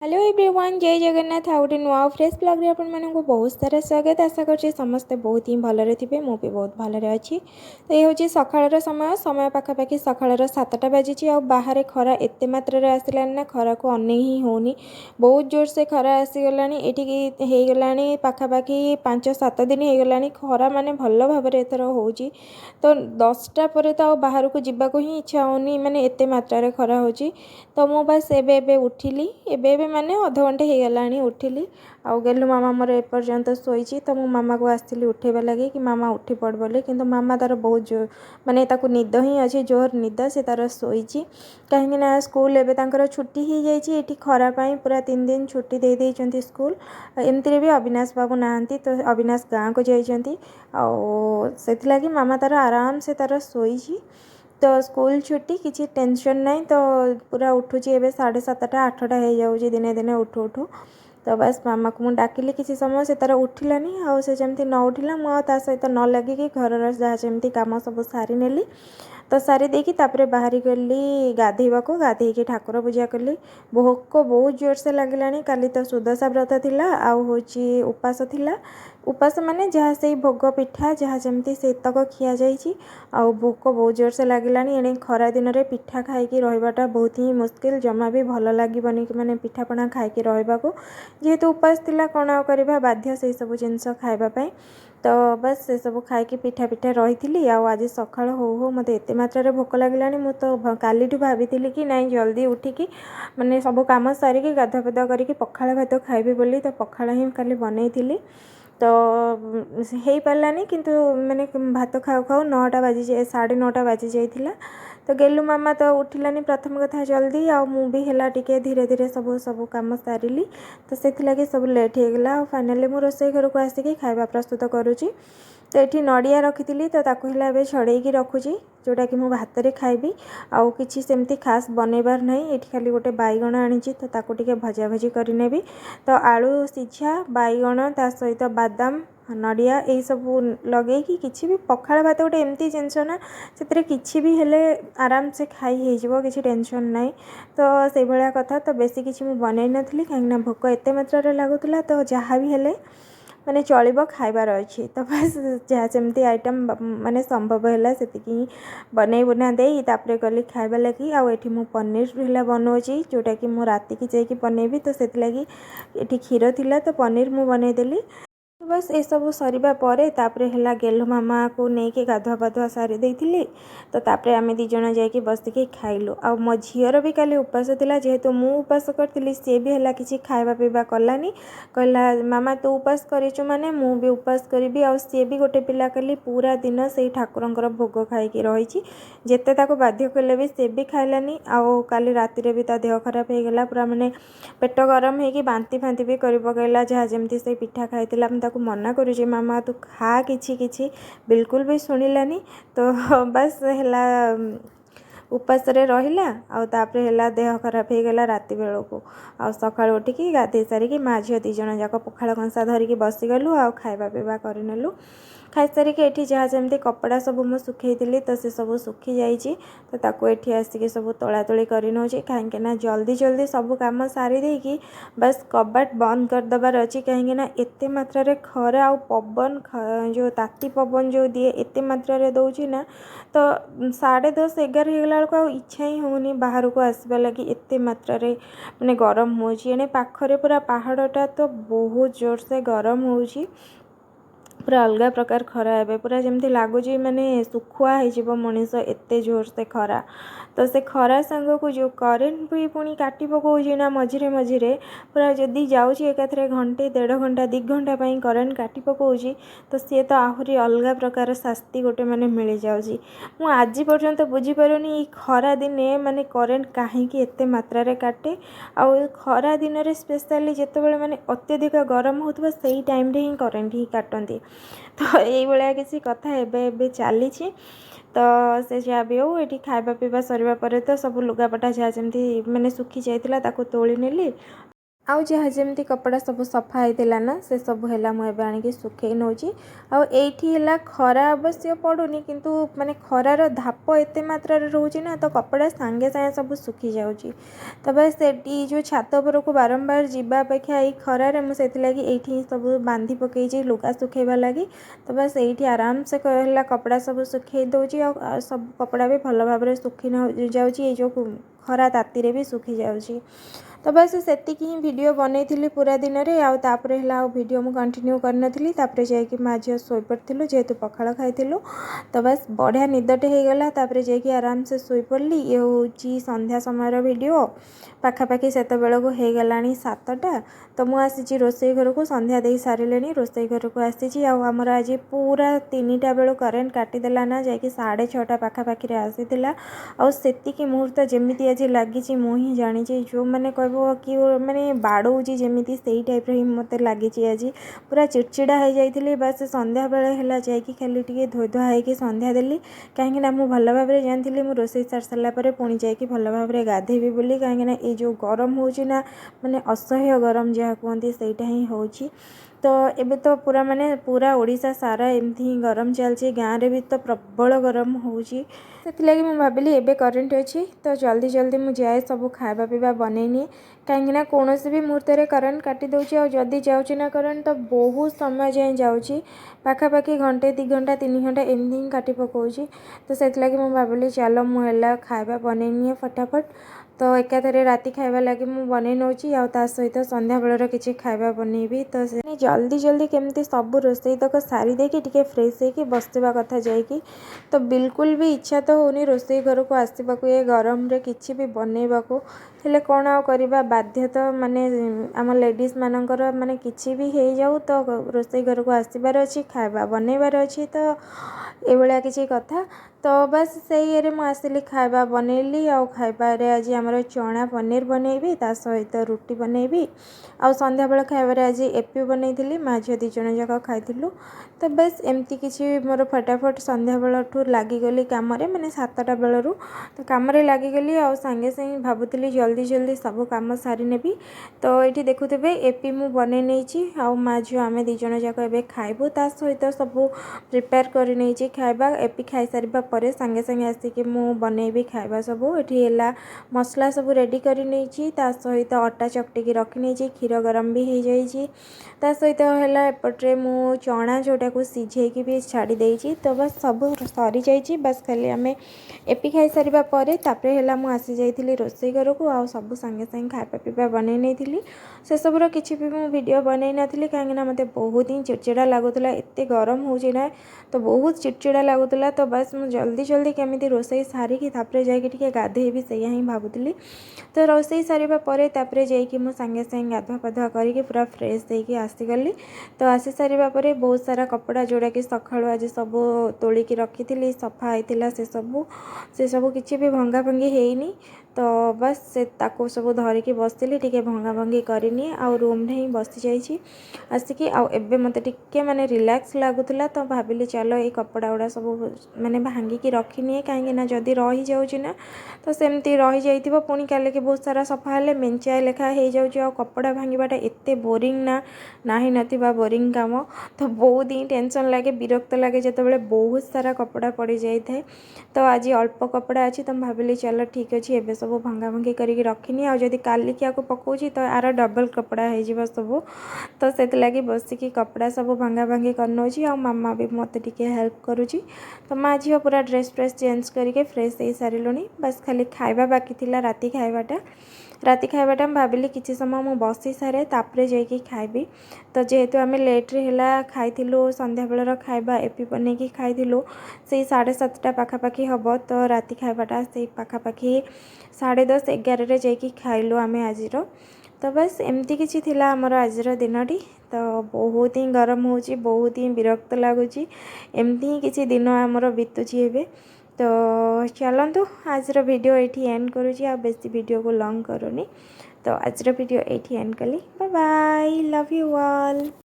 Hello everyone जय जगन्नाथ आउ गोटे नुआ फ्रेश ब्लॉग रे आपण मानक बहुत सारा स्वागत। आशा करछे समस्ते बहुत ही भलरे थिबे। मु भी बहुत भलरे अछि। तो ये होची सखाळर समय समय पाखापाखि सखाळर 7टा बाजिची आ बाहर खरा एते मात्रा रे आसिलानी ना खरा को अने ही होनी। बहुत जोर से खरा आसी गलानी। एठी हे गलानी पाखापाखि 5-7 दिन हे गलानी खरा माने भल्लो भाबरे एथर होची। तो 10टा परे तो बाहर को जिबा को ही इच्छा होनी माने एते मात्रा रे खरा होची। तो मु बस एबे उठिली एबे माने अध घंटे हो गलानी उठिली आउ गेलु मामा मोर एपर्यंत शोची। तो मो मामा को आसली उठेबा लगे कि मामा उठी पड़ बोली किंतु मामा तार बहुत जोर माने ताकू निद ही अच्छी जोर निद से तार शोची कहीं ना स्कूल एबे तांकर छुट्टी हो जाइए एठी खरा पाई पूरा 3 दिन छुट्टी दे देइचंती स्कूल। एमती भी अविनाश बाबू नहांती तो अविनाश गाँ को जाइचंती आउ सेथिलागी मामा तार आराम से तार शोची। तो स्कूल छुट्टी किसी टेंशन नहीं। तो पूरा उठुची एबे 7:30 8टा हो जाऊँगी दिने दिने उठू उठू। तो बस मामा को मुझे डाकिली किसी समय से तार उठिलानी आउ से जमती न उठिला मु ता सहित न लगिकी घर जहाँ जमती काम सब सारी नेली। तो सारी देकी तापरे बाहरी गली गाधेवा को गाधे ठाकुर पूजा कली। भोक बहुत जोर से लगिलानी। काली तो सुदशा व्रत थिला आउ होची उपास थिला। उपास माने जहाँ से भोग पिठा जहाँ जमती सेतक खिया जाइए आउ भोक बहुत जोर से लगिलानी। एणे खरा दिन रे पिठा खाइकी रहिबाटा बहुत ही मुश्किल जमा भी भल लागिबनी कि माने पिठापଣା खाइकी रहिबाको जेहेतु उपास थिला कोन आ करबा बाध्य से सब जिंस खाइबा पई। तो बस से सब खाइकी पिठा पिठा रही आउ आज सकाळ हो मते एते मात्रा रे भोक लागिलानी। मु तो कालीठू भाबिथिली कि नहीं जल्दी उठिकी माने सब काम सारिकी गाधा पाधा करिकी पखाळ भात खाइबे बोली। तो पखाळ ही काली बनैथिली तो हो पारानी किंतु मैंने भात खाऊ खाऊ 9टा बाजी 9:30 बाजी जाइथिला। तो गेलु मामा तो उठिलानी प्रथम कथा जल्दी आउ मु भी हेला टिके धीरे धीरे सब काम सारिली। तो से सब लेट हो गला। फाइनाली मु रोसई घर को आसिकी खाइबा प्रस्तुत करुची। तो ये नड़िया रखी तो ताकू है छड़ेकी रखुची जोटा कि मु भात रे खाइबी आउ किछि सेमती खास बनैबार नहीं। ये खाली गोटे बैगण आनी तो ताकू टिके भजा भजी करनेबी। तो आलू सिझा बैगण ता सहित बादाम नड़िया यही सब लगे कि भी पखाळ भात गोटे एमती जिनस ना से किसी भी हेले आराम से खाई हो किसी टेंशन नहीं। तो से भाया कथा तो बेसी किसी मुझे बनई नी कहीं भोक एत मात्रा लगुला। तो जहाँ भी हेले माने चलिबो खाइबार अच्छी। तो बस जहाँ सेमती आइटम माने संभव है से बनई बुना दे तापरे गली खाइबा लगी। आउ एठी मु पनीर है बनाऊँगी जोटा कि मु राति की जाइए बनैबी। तो से लगी ये क्षीर थिला तो पनीर मु बनईदेली। तो बस ये सब सरिबा परे तापरे हला गेलु मामा को लेकिन गाधुआ पाधुआ सारी देइथिली। तो तापरे आमे दी जण जाइए बसिकी खाइलु। आ मो झीर भी काली उपास थिला जेहेतु मु उपास करथिली सी भी हला किछि खाइबा पीबा कलानी। कहला मामा तू उपास करिचु माने मु भी उपास करिबी। आ सी भी गोटे पिला काली पूरा दिन से ठाकुरंकर भोग खाइकी रहिछि जेते ताको बाध्य कले भी से भी खाइलानी। आउ काली राति रे भी ता देह खराब हो गला पूरा माने पेट गरम होगी बांती फांती भी कर पकैला जहाँ जमती से पिठा खाइला। ताकू मना करुची मामा तू खा किछि बिल्कुल भी शुणिलानी। तो बस हैला उपास रे रहिला आउ तापरे हैला देह खराब हो गला राति बेल को। आउ सकाळ उठिकी गाधे सारिकी माँ झील 2 जण जाक पखाळ कंसा धरिकी बसीगलु आउ खाइबा पीबा करनेलु। खाई सारिकी एठी जहाँ जमती कपड़ा सब मु सुखैथिली तो से सब सुखी जाइए। तो ताकू एठी आसिकी सब तोला तोली करि नौची कहीं ना जल्दी जल्दी सब काम सारी देकी बस कबाट बंद कर दबार अछि। कहीं ना एते मात्रा रे खरा आउ पवन जो ताती पवन जो दिए एते मात्रा रे दउची ना। तो 10:30 11 हो गला को इच्छा ही होनी बाहर को आसबा लगी एते मात्रा रे माने गरम होची। एने पाखरे पूरा पहाड़टा तो बहुत जोर से गरम होची पूरा अलग प्रकार खरा है पूरा जमती लगुच माने सुखुआ हो मनीष एते जोर से खरा। तो से खरा सांग को जो करेन्ट भी पुणी काटी पकाउची ना मझिरे मझिरे पूरा जदि जाऊँगी एकाथरे घंटे 1.5 घंटा 2 घंटा पाई करेन्ट काटी पकाउची। तो सी तो आहरी अलग प्रकार शास्ति गोटे माने मिल जाऊँगी। मु आज पर्यंत बुझीपारुनी खरा दिने माने करेन्ट कहीं एते मात्रा रे काटे आउ खरा दिन रे स्पेशली जेतेबेले माने अत्यधिक गरम होतबा सेही टाइम रे ही करेन्ट ही काटंती। तो यही भाया किसी कथा एबे चली। तो से जहाँ भी हो ये खाइबा पीवा सरिबा परे तो सब लुगापटा जहाँ जमती मैंने सुखी जाइथिला ताको तोली नेली आउ जहाँ जमती कपड़ा सब सफा होता ना से सब है मुझे आणिकी सुखे नौची आईठी है खरा अवश्य पड़ूनी किंतु माने खरार धाप एत मात्रा रोचे ना तो कपड़ा सांगे सांगे सब सुखी जाऊँगी। तो बस जो छात उपर को बारंबार जावा अपेक्षा ये खरार मुझे ये सब बांधी पकई लुगा सुखेबा लगी। तो बस ये आराम से कहला कपड़ा सब सुखे दूची आ सब कपड़ा भी भल भाव सुखी न जाऊँगी जो खरा ताती भी सुखी जाऊँगी। तो बस सेतिकी ही वीडियो बनई पूरा दिन में आउे है वीडियो मुझे कंटिन्यू करनी तापर जाकि माँ झील शोपड़ू जेहेतु पखाड़ खाइलु। तो बस बढ़िया निदटे होगला तापर जाकि आराम से शोपड़ी। ये हूँ संध्या समय वीडियो पाखापाखि से बेलू होगला 7टा। तो मुझे आसी रोसई घर को संध्या दे सारे रोसई घर को आसी आमर आज पूरा 3टा बेलू करेन्ट काटिदेला ना जाकि 6:30 पाखापाखि आसीला। आती मुहूर्त जमी आज लगी मुझे जानी जो मैंने कह कि माने बाड़ौची जमी से टाइप ही मत लगी आज पूरा चिड़चिड़ा हो जाती। बस संध्या बेले है जाकि खाली टे धोई धुआ होगी संध्या देली कहीं मुझे भल भाव जानी मुझे रोसई सार सारापर पुणी जाकि भल भाव गाधेबी बोली कहीं ये जो गरम होना माने असह्य गरम जहाँ कहते सहीटा ही होची। तो एबे तो पूरा माने पूरा ओडिशा सारा एमती ही गरम चलती गाँव में भी तो प्रबल गरम होची। से मुझे भाविली एबे करेन्ट अच्छी तो जल्दी जल्दी मुझे जाए सब खावा पीवा बनईनी कहीं कौन भी मुहूर्त करेन्ट काटी दूसरी और जदि जाऊँगी ना करेन्ट तो बहुत समय जाए जाऊँगी पाखापाखि घंटे 2 घंटा 3 घंटा एमती ही काटी पकाऊँगी। तो से मुझे भाविली चलो मुझे खावा बनईनी फटाफट तो एकाथरे राति खाइबा लगी मु बनै नौची आ सहित संध्या बेलर किसी खाइबा बनैबी। तो जल्दी जल्दी केमती सब रोसई तक सारी देकी टिके फ्रेश होके बसवा कथा जाइकी। तो बिल्कुल भी इच्छा तो होनी रोसई घर को आसवाक ये गरम रे किछि भी बनैबाको हेले कौन आ करबा बाध्य तो माने आम लेडीज मानकर माने किछि भी हो जाऊ तो रोसई घर को आसबार अच्छी खाइबा बनैबार अच्छी तो ये किसी कथा। तो बस से ये मुझे खाइबा बनैली आ खाइबारे आज आमर चना पनीर बनैबी ता सहित रुटी बनैबी आ संध्या बेला खाइबारे आज एपी बनैली माँ झील 2 जन जाक खाइलु। तो बस एमती किसी मोर फटाफट संध्या बेलू लगिगली कम माने 7टा बेलू तो कम लगिगली आ सांगे सांगे भावुली जल्दी जल्दी सब कम सारी नेबी। तो ये देखुवे एपी मु बनै नहीं आ माँ झील आम 2 जन जाक ए खाइबू ता सहित सब प्रिपेयर कर नहीं खाइबा एपी खाई सारिबा परे सांगे सांगे आसिक मु बनैबी खाइबा सब ये है मसला सब रेडी कर नहीं ता सहित अटा चकटिकी रखी नहीं क्षीर गरम भी हो जाइए ता सहित है एपटे मु चना जोटा को सिझेकी भी छाड़ी देइछि। तो बस सब सरी जाइए बस खाली आम एपी खाई सारिबा परे तापरे है मु आसी जाइथिली रोसई घर को आ सब सांगे सांगे खाइबा पीबा बनै नहीं से सबूर किसी भी मु वीडियो बनै नथिली कहीं मते बहुत ही चिड़चिड़ा लगुला एत गरम होची ना तो बहुत चिड़चिड़ा लगुला। तो बस मु जल्दी जल्दी केमिति रोसई सारिकी तापरे जाइए टिके गाधेबी सैया ही भावुली। तो रोसई सारिबा परे तापरे जाइए मु सांगे सांगे गाधुआ पाधुआ करके पूरा फ्रेश होके आसीगली। तो आसी सारिबा परे बहुत सारा कपड़ा जोड़ा कि सकाळु आज सब तोलिकी रखी सफा होता से सब किसी भी भंगा भंगी ହେଇନି। तो बस से ताको सब धरिकी बसली टिके भंगा भंगी करनी आ रूम में ही बसी जाइए आसिकी आबे मत टिके माने रिलैक्स लगुला। तो भाविली चलो ये कपड़ा गुड़ा सब माने भांगिकी रखिनिए कहीं जदि रही जाऊँगी ना तो सेमती रही जाइथिबो पुणी काले के बहुत सारा सफा हेले मेंचाए लेखा हो जाऊँगी आ कपड़ा भांगीबाटा एते बोरिंग ना नाही नथिबा बोरिंग काम। तो बहुत ही टेंशन लगे विरक्त लगे जिते बहुत सारा कपड़ा पड़ जाए। तो आज अल्प कपड़ा अच्छी तो भाविली चलो ठीक अच्छे एबे सब भंगा भंगी करके रखनी आ जदि काली क्या पकाउची तो आर डबल कपड़ा हो सब। तो से लगी बसिकी कपड़ा सब भंगा भंगी करनौची आ मामा भी मत टिके हेल्प करुची। तो माँ झील पूरा ड्रेस फ्रेस चेंज करके फ्रेश हो सारूँ बस खाली खाइबा बाकी थिला राति खाइबाटा भाविली किसी समय मु बसी सारे तापरे जाइए खाइबी। तो जेहेतु आम लेट्रे है खाइलु संध्या बेलर खाइबा एपी बनैकी खाइलु से 7:30 पाखापाखि हम। तो राति खाइबाटा से पाखापाखि 10:30 11 जाइए खाइलु आम आज। तो बस एमती किसी थिला आमर आजर दिनटी। तो बहुत ही गरम होची बहुत ही विरक्त लगुच एमती ही किसी दिन आमर बीतुची एबे। तो चलतु आजर वीडियो ये एंड करुँची आ बेसी वीडियो को लॉन्ग करूनी। तो आजर वीडियो ये एंड कली bye bye love you all.